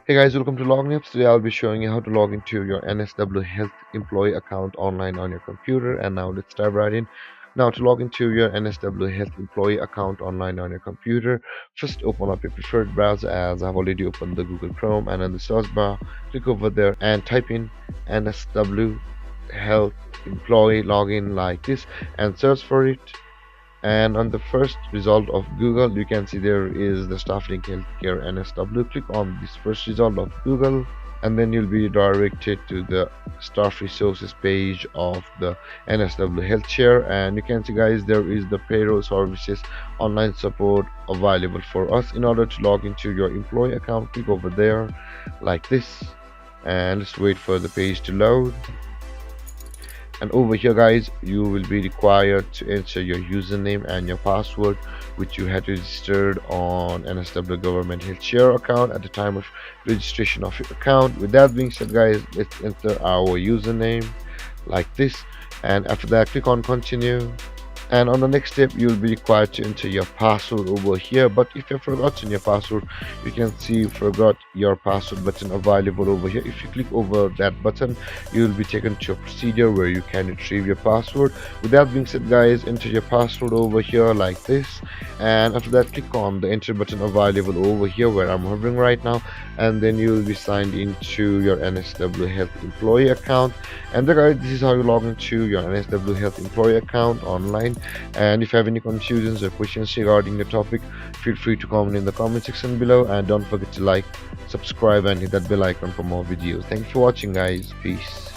Hey guys, welcome to Login Tips. Today I'll be showing you how to log into your NSW Health employee account online on your computer. And now let's dive right in. Now to log into your NSW Health employee account online on your computer, first open up your preferred browser as I've already opened the Google Chrome, and in the search bar, click over there and type in NSW Health employee login like this and search for it. And on the first result of Google, you can see there is the Staffing Healthcare NSW. Click on this first result of Google, and then you'll be directed to the staff resources page of the NSW Health Care. And you can see, guys, there is the payroll services online support available for us. In order to log into your employee account, click over there like this, and let's wait for the page to load. And over here, guys, you will be required to enter your username and your password, which you had registered on NSW government health share account at the time of registration of your account. With that being said, guys, let's enter our username like this, and after that click on continue. And on the next step, you'll be required to enter your password over here. But if you've forgotten your password, you can see forgot your password button available over here. If you click over that button, you'll be taken to a procedure where you can retrieve your password. With that being said, guys, enter your password over here like this, and after that click on the enter button available over here where I'm hovering right now, and then you'll be signed into your NSW Health employee account. And guys, this is how you log into your NSW Health employee account online. And if you have any confusions or questions regarding the topic, feel free to comment in the comment section below, and don't forget to like, subscribe, and hit that bell icon for more videos. Thanks for watching, guys. Peace.